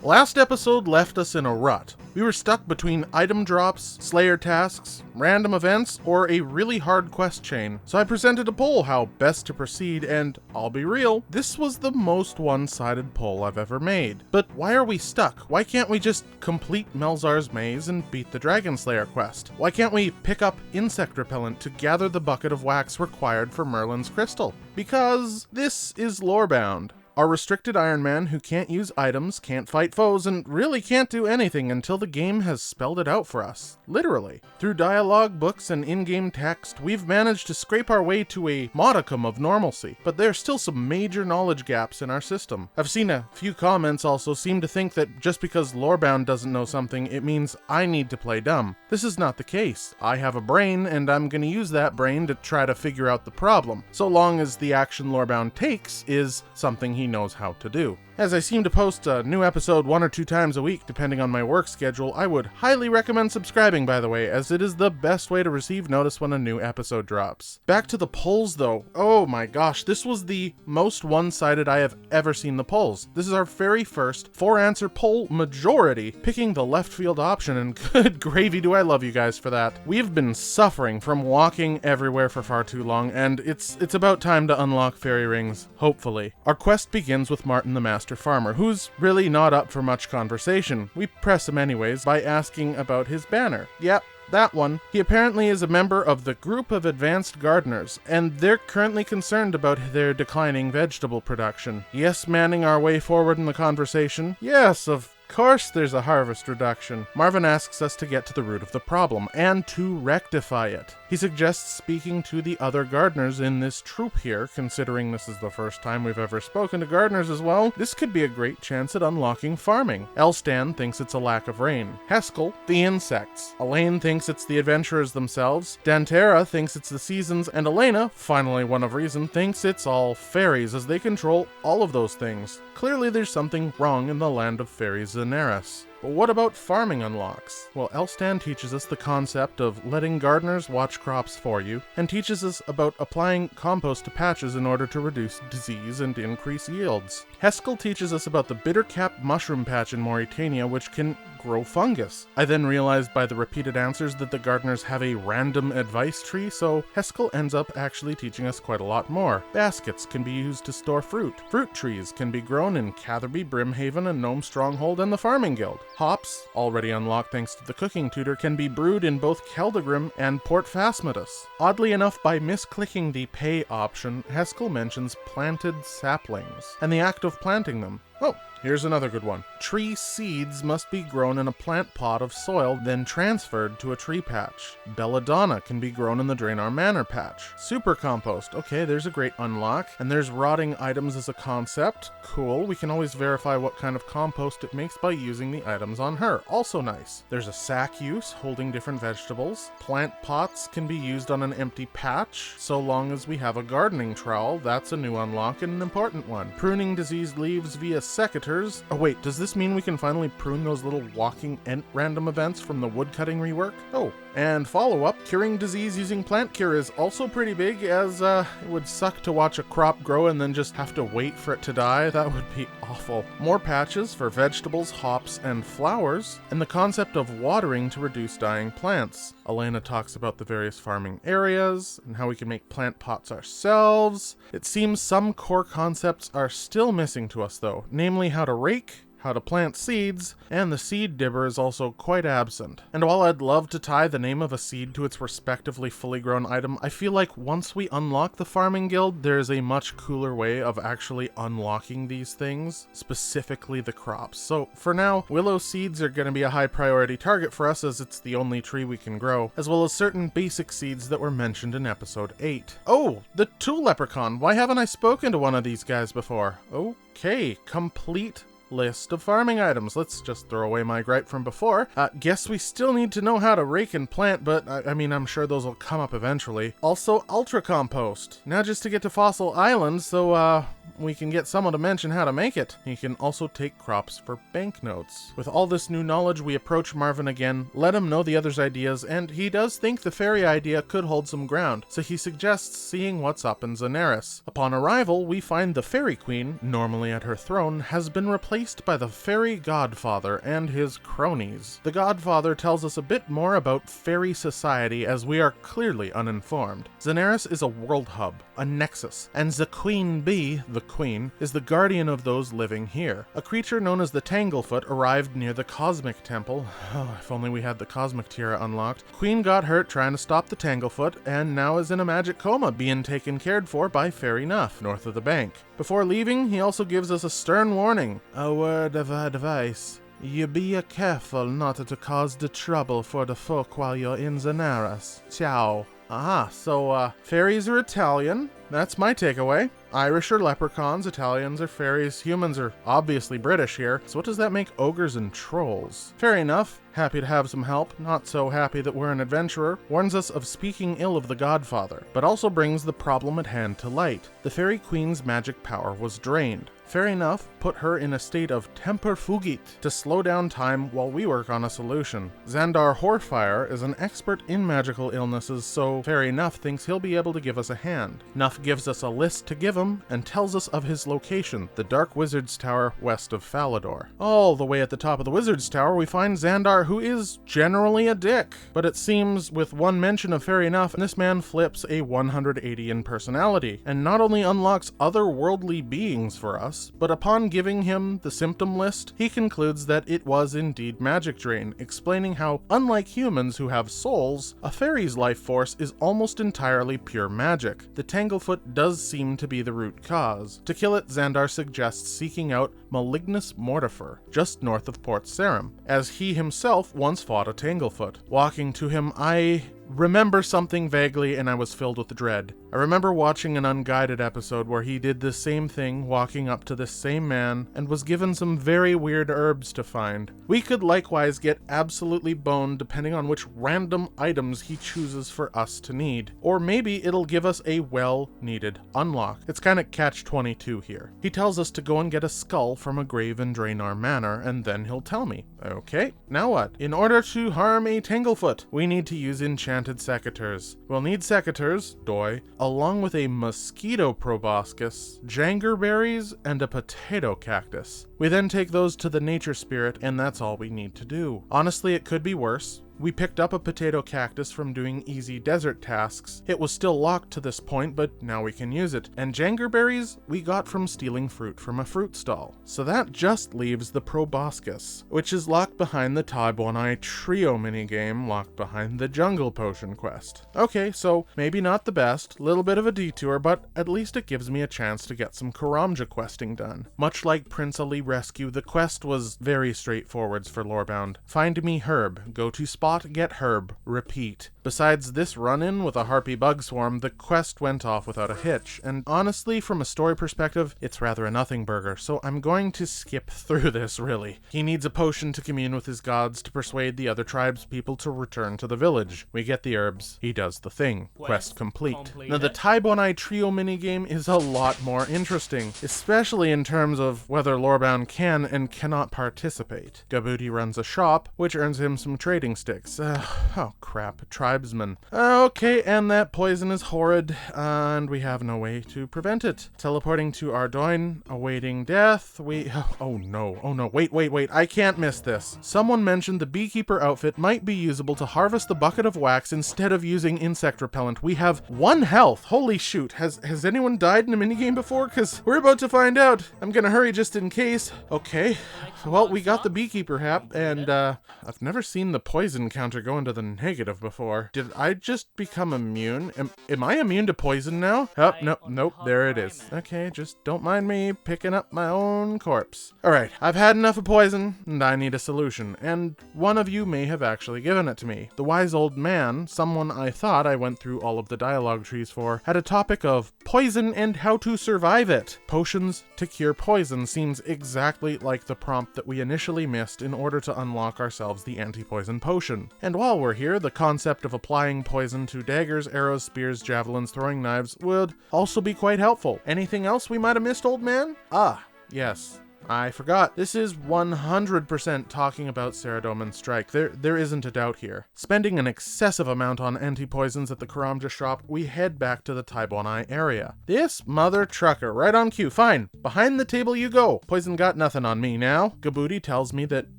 Last episode left us in a rut. We were stuck between item drops, slayer tasks, random events, or a really hard quest chain. So I presented a poll how best to proceed, and I'll be real, this was the most one-sided poll I've ever made. But why are we stuck? Why can't we just complete Melzar's maze and beat the Dragon Slayer quest? Why can't we pick up insect repellent to gather the bucket of wax required for Merlin's crystal? Because this is lore-bound. Our restricted Iron Man who can't use items, can't fight foes, and really can't do anything until the game has spelled it out for us. Literally. Through dialogue, books, and in-game text, we've managed to scrape our way to a modicum of normalcy, but there's still some major knowledge gaps in our system. I've seen a few comments also seem to think that just because Lorebound doesn't know something, it means I need to play dumb. This is not the case. I have a brain, and I'm gonna use that brain to try to figure out the problem, so long as the action Lorebound takes is something he knows how to do. As I seem to post a new episode 1 or 2 times a week depending on my work schedule, I would highly recommend subscribing, by the way, as it is the best way to receive notice when a new episode drops. Back to the polls though. Oh my gosh, this was the most one-sided I have ever seen the polls. This is our very first 4-answer poll majority, picking the left field option, and good gravy do I love you guys for that. We've been suffering from walking everywhere for far too long, and it's about time to unlock fairy rings, hopefully. Our quest begins with Martin the Master Farmer, who's really not up for much conversation. We press him anyways by asking about his banner. Yep, that one. He apparently is a member of the Group of Advanced Gardeners, and they're currently concerned about their declining vegetable production. Yes, manning our way forward in the conversation. Yes, of course there's a harvest reduction. Marvin asks us to get to the root of the problem, and to rectify it. He suggests speaking to the other gardeners in this troop here, considering this is the first time we've ever spoken to gardeners as well. This could be a great chance at unlocking farming. Elstan thinks it's a lack of rain. Heskel, the insects. Elaine thinks it's the adventurers themselves. Dantera thinks it's the seasons, and Elena, finally one of reason, thinks it's all fairies, as they control all of those things. Clearly there's something wrong in the land of fairies Zenaris. But what about farming unlocks? Well, Elstan teaches us the concept of letting gardeners watch crops for you, and teaches us about applying compost to patches in order to reduce disease and increase yields. Heskel teaches us about the bitter-capped mushroom patch in Mauritania, which can grow fungus. I then realized by the repeated answers that the gardeners have a random advice tree, so Heskel ends up actually teaching us quite a lot more. Baskets can be used to store fruit. Fruit trees can be grown in Catherby, Brimhaven, and Gnome Stronghold, and the Farming Guild. Hops, already unlocked thanks to the cooking tutor, can be brewed in both Keldagrim and Port Phasmatus. Oddly enough, by misclicking the pay option, Heskel mentions planted saplings, and the act of planting them. Oh, here's another good one. Tree seeds must be grown in a plant pot of soil, then transferred to a tree patch. Belladonna can be grown in the Drainar Manor patch. Super compost. Okay, there's a great unlock. And there's rotting items as a concept. Cool, we can always verify what kind of compost it makes by using the items on her. Also nice. There's a sack use, holding different vegetables. Plant pots can be used on an empty patch, so long as we have a gardening trowel. That's a new unlock and an important one. Pruning diseased leaves via secateurs. Oh wait, does this mean we can finally prune those little walking ent random events from the woodcutting rework? Oh, and follow-up, curing disease using plant cure is also pretty big, as it would suck to watch a crop grow and then just have to wait for it to die. That would be awful. More patches for vegetables, hops, and flowers, and the concept of watering to reduce dying plants. Elena talks about the various farming areas and how we can make plant pots ourselves. It seems some core concepts are still missing to us though, namely how to rake, how to plant seeds, and the seed dibber is also quite absent. And while I'd love to tie the name of a seed to its respectively fully grown item, I feel like once we unlock the Farming Guild, there's a much cooler way of actually unlocking these things, specifically the crops. So for now, willow seeds are going to be a high priority target for us as it's the only tree we can grow, as well as certain basic seeds that were mentioned in episode 8. Oh, the Tool Leprechaun! Why haven't I spoken to one of these guys before? Okay, complete list of farming items. Let's just throw away my gripe from before. Guess we still need to know how to rake and plant, but I mean, I'm sure those will come up eventually. Also, ultra compost. Now just to get to Fossil Island, so we can get someone to mention how to make it. He can also take crops for banknotes. With all this new knowledge, we approach Marvin again, let him know the other's ideas, and he does think the fairy idea could hold some ground, so he suggests seeing what's up in Xanaris. Upon arrival, we find the fairy queen, normally at her throne, has been replaced by the fairy godfather and his cronies. The godfather tells us a bit more about fairy society, as we are clearly uninformed. Xanaris is a world hub, a nexus, and the queen bee, the queen, is the guardian of those living here. A creature known as the Tanglefoot arrived near the Cosmic Temple. Oh, if only we had the Cosmic Tiara unlocked. Queen got hurt trying to stop the Tanglefoot, and now is in a magic coma being cared for by Fairy Nuff, north of the bank. Before leaving, he also gives us a stern warning. A word of advice. You be careful not to cause the trouble for the folk while you're in Xanaris. Ciao. Aha, so, fairies are Italian. That's my takeaway. Irish are leprechauns, Italians are fairies, humans are obviously British here. So what does that make ogres and trolls? Fair enough. Happy to have some help, not so happy that we're an adventurer, warns us of speaking ill of the Godfather, but also brings the problem at hand to light. The Fairy Queen's magic power was drained. Fair enough, put her in a state of temper fugit to slow down time while we work on a solution. Xandar Horfire is an expert in magical illnesses, so Fair Enough thinks he'll be able to give us a hand. Nuff gives us a list to give him and tells us of his location, the Dark Wizard's Tower west of Falador. All the way at the top of the Wizard's Tower, we find Xandar, who is generally a dick. But it seems with one mention of Fair Enough, this man flips a 180 in personality, and not only unlocks otherworldly beings for us, but upon giving him the symptom list, he concludes that it was indeed magic drain, explaining how, unlike humans who have souls, a fairy's life force is almost entirely pure magic. The Tanglefoot does seem to be the root cause. To kill it, Xandar suggests seeking out Malignus Mortifer, just north of Port Sarim, as he himself once fought a Tanglefoot. Walking to him, I remember something vaguely, and I was filled with dread. I remember watching an Unguided episode where he did the same thing, walking up to this same man, and was given some very weird herbs to find. We could likewise get absolutely boned depending on which random items he chooses for us to need. Or maybe it'll give us a well-needed unlock. It's kinda catch-22 here. He tells us to go and get a skull from a grave in Draenor Manor, and then he'll tell me. Okay, now what? In order to harm a Tanglefoot, we need to use enchanted secateurs. We'll need secateurs, doi, along with a mosquito proboscis, jangerberries, and a potato cactus. We then take those to the nature spirit, and that's all we need to do. Honestly, it could be worse. We picked up a potato cactus from doing easy desert tasks. It was still locked to this point, but now we can use it. And jangerberries we got from stealing fruit from a fruit stall. So that just leaves the proboscis, which is locked behind the Tibonai trio minigame, locked behind the jungle potion quest. Okay, so maybe not the best, little bit of a detour, but at least it gives me a chance to get some Karamja questing done. Much like Prince Ali Rescue, the quest was very straightforward for Lorebound. Find me herb, go to spot, get herb, repeat. Besides this run-in with a harpy bug swarm, the quest went off without a hitch, and honestly, from a story perspective, it's rather a nothing burger, so I'm going to skip through this, really. He needs a potion to commune with his gods to persuade the other tribes people to return to the village. We get the herbs, he does the thing. Quest complete. Now, the Tibonai trio minigame is a lot more interesting, especially in terms of whether Lorebound can and cannot participate. Gabuti runs a shop, which earns him some trading sticks. Oh crap, tribesman. Okay, and that poison is horrid, and we have no way to prevent it. Teleporting to Ardoin, awaiting death, oh no, wait, I can't miss this. Someone mentioned the beekeeper outfit might be usable to harvest the bucket of wax instead of using insect repellent. We have 1 health, holy shoot. Has anyone died in a minigame before? Cause we're about to find out. I'm gonna hurry just in case. Okay, well, we got the beekeeper hat, and I've never seen the poison counter go into the negative before. Did I just become immune? Am I immune to poison now? Oh, nope, there it is. Okay, just don't mind me picking up my own corpse. Alright, I've had enough of poison, and I need a solution, and one of you may have actually given it to me. The wise old man, someone I thought I went through all of the dialogue trees for, had a topic of poison and how to survive it. Potions to cure poison seems exactly like the prompt that we initially missed in order to unlock ourselves the anti-poison potion. And while we're here, the concept of of applying poison to daggers, arrows, spears, javelins, throwing knives would also be quite helpful. Anything else we might have missed, old man? Ah, yes. I forgot. This is 100% talking about Saradomin's strike. There isn't a doubt here. Spending an excessive amount on anti-poisons at the Karamja shop, we head back to the Tibonai area. This mother trucker, right on cue. Fine. Behind the table you go. Poison got nothing on me now. Gabuti tells me that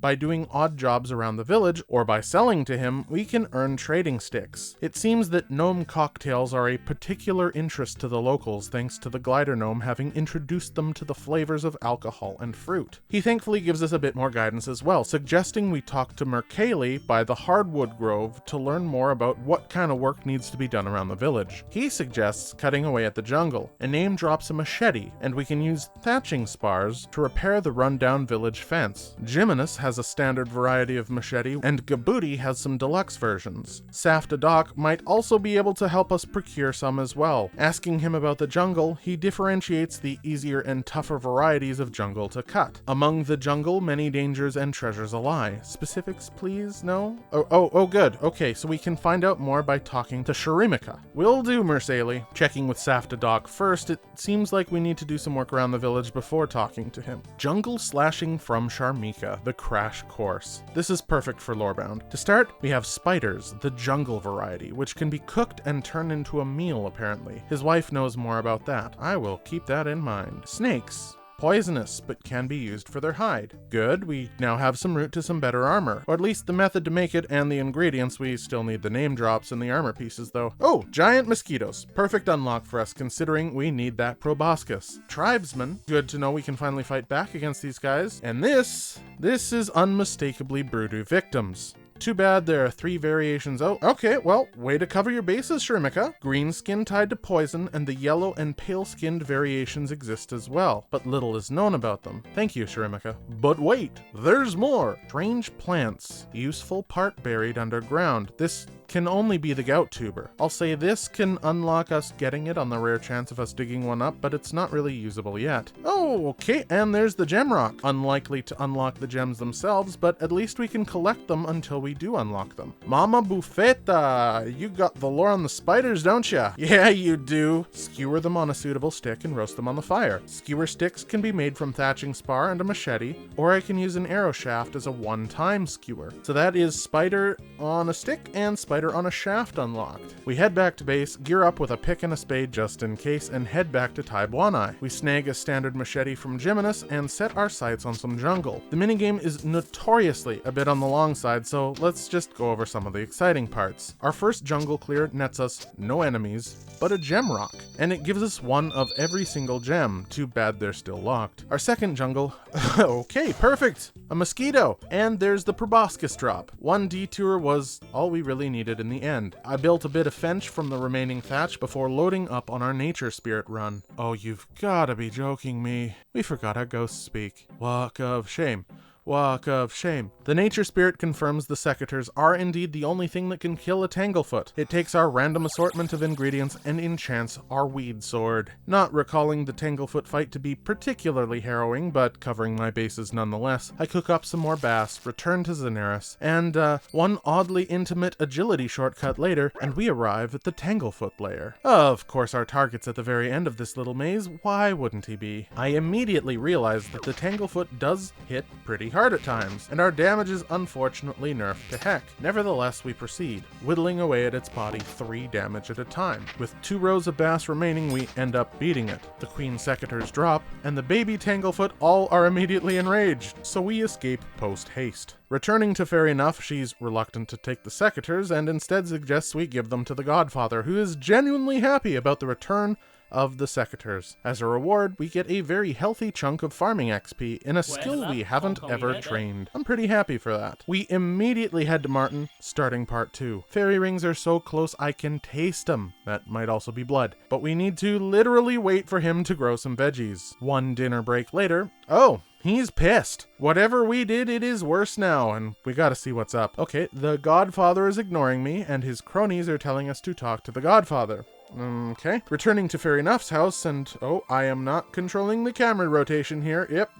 by doing odd jobs around the village, or by selling to him, we can earn trading sticks. It seems that gnome cocktails are a particular interest to the locals, thanks to the glider gnome having introduced them to the flavors of alcohol and fruit. He thankfully gives us a bit more guidance as well, suggesting we talk to Merkeli by the hardwood grove to learn more about what kind of work needs to be done around the village. He suggests cutting away at the jungle. A name drops a machete, and we can use thatching spars to repair the rundown village fence. Jimenez has a standard variety of machete, and Gabuti has some deluxe versions. Safta Doc might also be able to help us procure some as well. Asking him about the jungle, he differentiates the easier and tougher varieties of jungle to cut. Among the jungle, many dangers and treasures lie. Specifics, please? No? Oh, good. Okay, so we can find out more by talking to Sharimika. Will do, Merceli. Checking with Safta Doc first, it seems like we need to do some work around the village before talking to him. Jungle slashing from Sharmika, the crash course. This is perfect for Lorebound. To start, we have spiders, the jungle variety, which can be cooked and turned into a meal apparently. His wife knows more about that. I will keep that in mind. Snakes. Poisonous, but can be used for their hide. Good, we now have some route to some better armor. Or at least the method to make it and the ingredients. We still need the name drops and the armor pieces though. Oh, giant mosquitoes. Perfect unlock for us considering we need that proboscis. Tribesmen. Good to know we can finally fight back against these guys. And this is unmistakably Brudu victims. Too bad there are 3 variations. Oh, okay, well, way to cover your bases, Sharimika. Green skin tied to poison, and the yellow and pale-skinned variations exist as well, but little is known about them. Thank you, Sharimika. But wait, there's more! Strange plants. Useful part buried underground. This can only be the gout tuber. I'll say this can unlock us getting it on the rare chance of us digging one up, but it's not really usable yet. Oh, okay, and there's the gem rock. Unlikely to unlock the gems themselves, but at least we can collect them until we do unlock them. Mama Buffeta, you got the lore on the spiders, don't ya? Yeah, you do. Skewer them on a suitable stick and roast them on the fire. Skewer sticks can be made from thatching spar and a machete, or I can use an arrow shaft as a one-time skewer. So that is spider on a stick and spider on a shaft unlocked. We head back to base, gear up with a pick and a spade just in case, and head back to Tibonai. We snag a standard machete from Jimenez and set our sights on some jungle. The minigame is notoriously a bit on the long side, so let's just go over some of the exciting parts. Our first jungle clear nets us no enemies, but a gem rock, and it gives us one of every single gem. Too bad they're still locked. Our second jungle, okay, perfect, a mosquito, and there's the proboscis drop. One detour was all we really needed in the end. I built a bit of fench from the remaining thatch before loading up on our nature spirit run. Oh, you've gotta be joking me. We forgot how ghosts speak. Walk of shame. Walk of shame. The nature spirit confirms the secateurs are indeed the only thing that can kill a Tanglefoot. It takes our random assortment of ingredients and enchants our weed sword. Not recalling the Tanglefoot fight to be particularly harrowing, but covering my bases nonetheless, I cook up some more bass, return to Xanaris, and one oddly intimate agility shortcut later, and we arrive at the Tanglefoot lair. Of course our target's at the very end of this little maze. Why wouldn't he be? I immediately realized that the Tanglefoot does hit pretty hard at times, and our damage is unfortunately nerfed to heck. Nevertheless, we proceed, whittling away at its body 3 damage at a time. With 2 rows of bass remaining, we end up beating it. The queen secateurs drop, and the baby Tanglefoot all are immediately enraged, so we escape post-haste. Returning to Fair Enough, she's reluctant to take the secateurs and instead suggests we give them to the Godfather, who is genuinely happy about the return of the secateurs. As a reward, we get a very healthy chunk of farming XP in a skill we haven't ever trained. I'm pretty happy for that. We immediately head to Martin, starting part 2. Fairy rings are so close I can taste them. That might also be blood. But we need to literally wait for him to grow some veggies. 1 dinner break later, oh, he's pissed. Whatever we did, it is worse now, and we gotta see what's up. Okay, the Godfather is ignoring me, and his cronies are telling us to talk to the Godfather. Okay. Returning to Fairy Nuff's house, and oh, I am not controlling the camera rotation here. Yep,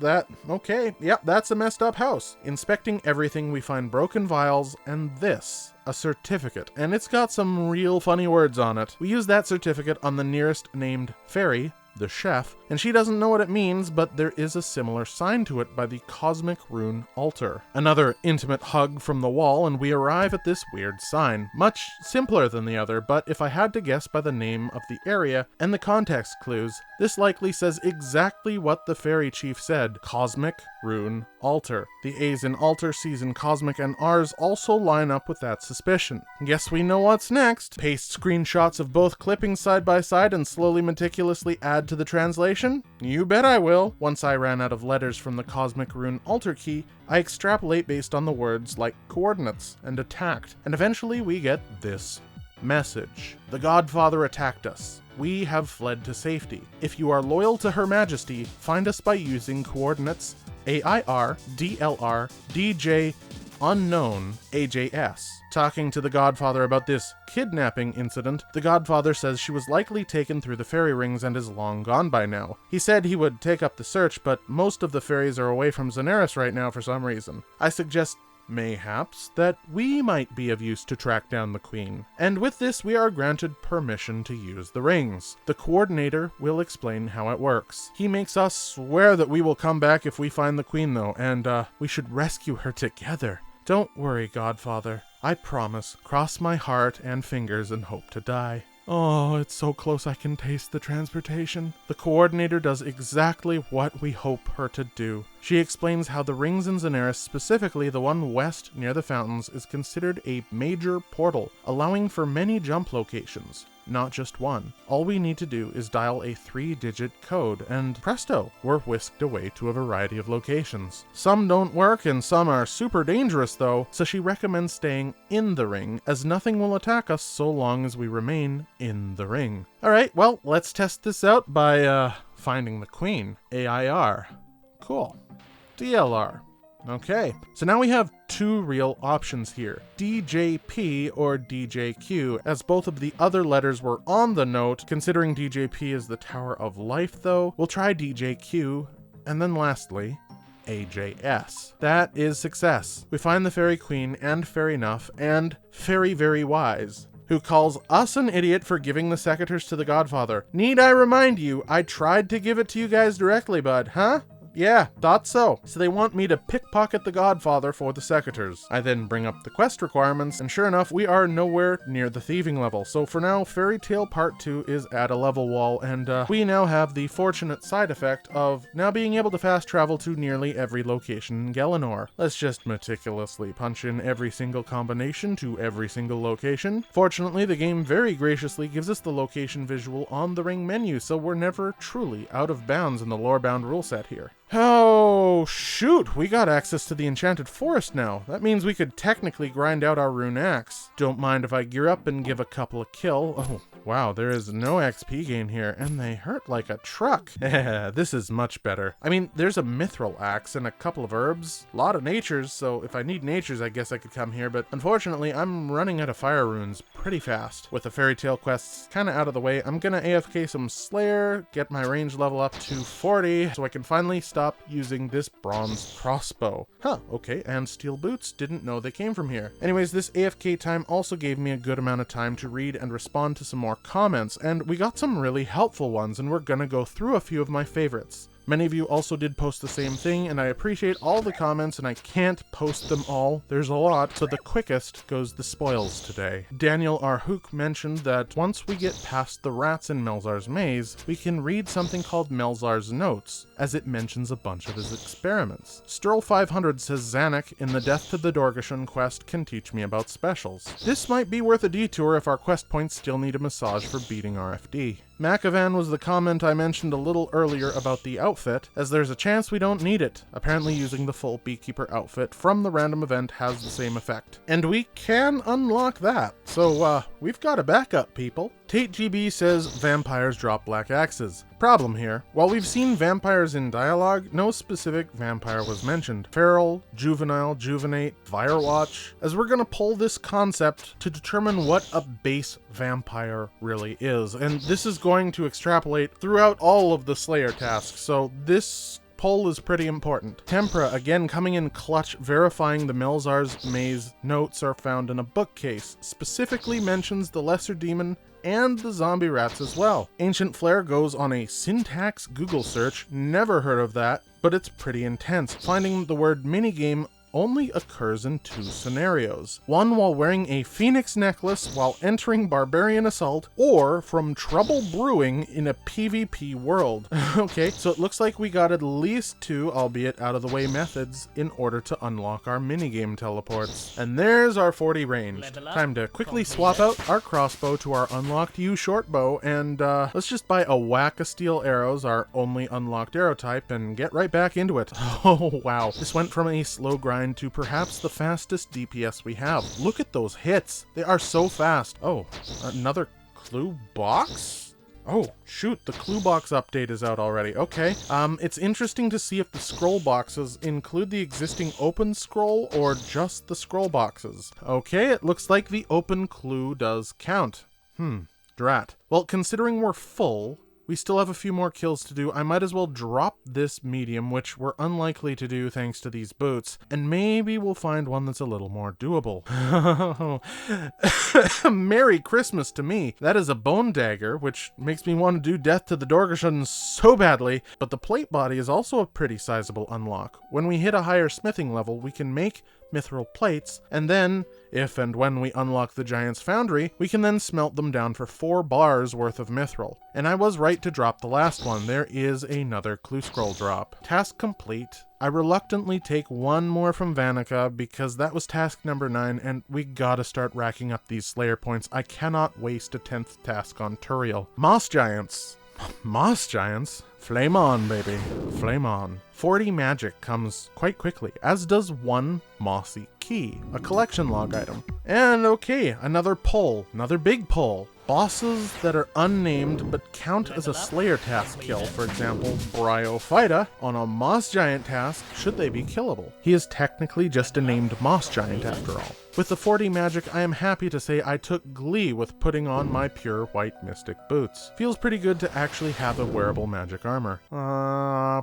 that's a messed up house. Inspecting everything, we find broken vials and this. A certificate, and it's got some real funny words on it. We use that certificate on the nearest named fairy, the chef, and she doesn't know what it means, but there is a similar sign to it by the cosmic rune altar. Another intimate hug from the wall, and we arrive at this weird sign. Much simpler than the other, but if I had to guess by the name of the area and the context clues, this likely says exactly what the fairy chief said: cosmic rune altar. The A's in altar, C's in cosmic, and R's also line up with that suspicion. Guess we know what's next. Paste screenshots of both clippings side by side and slowly meticulously add to the translation? You bet I will. Once I ran out of letters from the cosmic rune altar key, I extrapolate based on the words like coordinates and attacked, and eventually we get this message. The Godfather attacked us. We have fled to safety. If you are loyal to Her Majesty, find us by using coordinates AIR, DLR, DJ, unknown, AJS. Talking to the Godfather about this kidnapping incident, the Godfather says she was likely taken through the fairy rings and is long gone by now. He said he would take up the search, but most of the fairies are away from Xanaris right now for some reason. I suggest mayhaps that we might be of use to track down the queen. And with this, we are granted permission to use the rings. The coordinator will explain how it works. He makes us swear that we will come back if we find the queen though, and we should rescue her together. Don't worry, Godfather. I promise. Cross my heart and fingers and hope to die. Oh, it's so close I can taste the transportation. The coordinator does exactly what we hope her to do. She explains how the rings in Xanaris, specifically the one west near the fountains, is considered a major portal, allowing for many jump locations, not just one. All we need to do is dial a 3-digit code, and presto, we're whisked away to a variety of locations. Some don't work, and some are super dangerous though, so she recommends staying in the ring, as nothing will attack us so long as we remain in the ring. Alright, well, let's test this out by, finding the queen. AIR. Cool. DLR. Okay, so now we have two real options here, DJP or DJQ, as both of the other letters were on the note. Considering DJP is the Tower of Life though, we'll try DJQ, and then lastly, AJS. That is success. We find the Fairy Queen and Fairy Nuff and Fairy Very Wise, who calls us an idiot for giving the secateurs to the Godfather. Need I remind you, I tried to give it to you guys directly, bud, huh? Yeah, thought so. So they want me to pickpocket the Godfather for the secateurs. I then bring up the quest requirements, and sure enough, we are nowhere near the thieving level. So for now, Fairy Tale Part 2 is at a level wall, and we now have the fortunate side effect of now being able to fast travel to nearly every location in Galenor. Let's just meticulously punch in every single combination to every single location. Fortunately, the game very graciously gives us the location visual on the ring menu, so we're never truly out of bounds in the lore-bound rule set here. Oh, shoot, we got access to the Enchanted Forest now. That means we could technically grind out our rune axe. Don't mind if I gear up and give a couple a kill. Oh, wow, there is no XP gain here, and they hurt like a truck. This is much better. I mean, there's a mithril axe and a couple of herbs. A lot of natures, so if I need natures, I guess I could come here, but unfortunately, I'm running out of fire runes pretty fast. With the fairy tale quests kind of out of the way, I'm gonna AFK some Slayer, get my range level up to 40, so I can finally stop using this bronze crossbow. Huh, okay, and steel boots, didn't know they came from here. Anyways, this AFK time also gave me a good amount of time to read and respond to some more comments, and we got some really helpful ones, and we're gonna go through a few of my favorites. Many of you also did post the same thing, and I appreciate all the comments, and I can't post them all. There's a lot, so the quickest goes the spoils today. Daniel R. Hook mentioned that once we get past the rats in Melzar's maze, we can read something called Melzar's Notes, as it mentions a bunch of his experiments. Sturl500 says Zanuck in the Death to the Dorgashun quest can teach me about specials. This might be worth a detour if our quest points still need a massage for beating RFD. Macavan was the comment I mentioned a little earlier about the outfit, as there's a chance we don't need it. Apparently using the full Beekeeper outfit from the random event has the same effect. And we can unlock that. So, we've got a backup, people. Tate GB says vampires drop black axes. Problem here, while we've seen vampires in dialogue, no specific vampire was mentioned. Feral, juvenile, juvenate, firewatch, as we're gonna pull this concept to determine what a base vampire really is, and this is going to extrapolate throughout all of the Slayer tasks, so this poll is pretty important. Tempera, again coming in clutch, verifying the Melzar's Maze notes are found in a bookcase, specifically mentions the Lesser Demon and the zombie rats as well. Ancient Flare goes on a syntax Google search, never heard of that, but it's pretty intense. Finding the word minigame only occurs in 2 scenarios. One while wearing a phoenix necklace while entering Barbarian Assault, or from trouble brewing in a PvP world. Okay, so it looks like we got at least 2, albeit out of the way methods, in order to unlock our minigame teleports. And there's our 40 ranged. Time to quickly swap out our crossbow to our unlocked U short bow, and let's just buy a whack of steel arrows, our only unlocked arrow type, and get right back into it. Oh wow, this went from a slow grind to perhaps the fastest DPS we have. Look at those hits. They are so fast. Oh, another clue box? Oh, shoot, the clue box update is out already. Okay. It's interesting to see if the scroll boxes include the existing open scroll or just the scroll boxes. Okay, it looks like the open clue does count. Drat. Well, considering we're full, we still have a few more kills to do. I might as well drop this medium, which we're unlikely to do thanks to these boots, and maybe we'll find one that's a little more doable. Merry Christmas to me. That is a bone dagger, which makes me want to do death to the Dorgashun so badly, but the plate body is also a pretty sizable unlock. When we hit a higher smithing level, we can make mithril plates, and then, if and when we unlock the Giant's Foundry, we can then smelt them down for 4 bars worth of mithril. And I was right to drop the last one. There is another clue scroll drop. Task complete. I reluctantly take 1 more from Vanica because that was task number 9, and we gotta start racking up these Slayer points. I cannot waste a 10th task on Turiel. Moss Giants. Moss Giants? Flame on, baby. Flame on. 40 magic comes quite quickly, as does 1 mossy key, a collection log item. And okay, another poll, another big poll. Bosses that are unnamed but count as a Slayer task kill, for example, Bryophyta, on a Moss Giant task, should they be killable? He is technically just a named Moss Giant after all. With the 40 magic, I am happy to say I took glee with putting on my pure white mystic boots. Feels pretty good to actually have a wearable magic armor.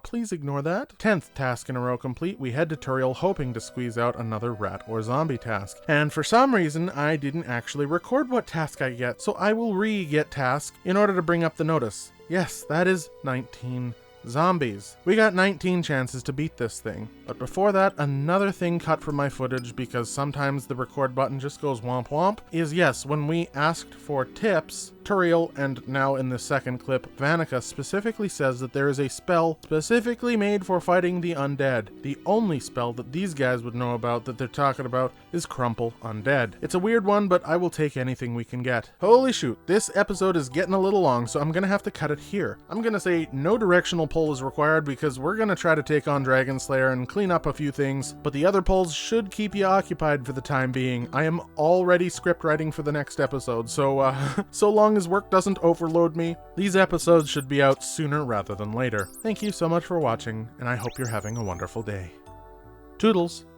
Please ignore that. 10th task in a row complete, we head to Turiel hoping to squeeze out another rat or zombie task. And for some reason, I didn't actually record what task I get, so I will re-get task in order to bring up the notice. Yes, that is 19 zombies. We got 19 chances to beat this thing. But before that, another thing cut from my footage because sometimes the record button just goes womp womp, is yes, when we asked for tips, Turiel, and now in the second clip, Vanica specifically says that there is a spell specifically made for fighting the undead. The only spell that these guys would know about that they're talking about is Crumple Undead. It's a weird one, but I will take anything we can get. Holy shoot, this episode is getting a little long, so I'm gonna have to cut it here. I'm gonna say no directional poll is required because we're gonna try to take on Dragon Slayer and clean up a few things, but the other polls should keep you occupied for the time being. I am already script writing for the next episode, so so long as work doesn't overload me, these episodes should be out sooner rather than later. Thank you so much for watching, and I hope you're having a wonderful day. Toodles!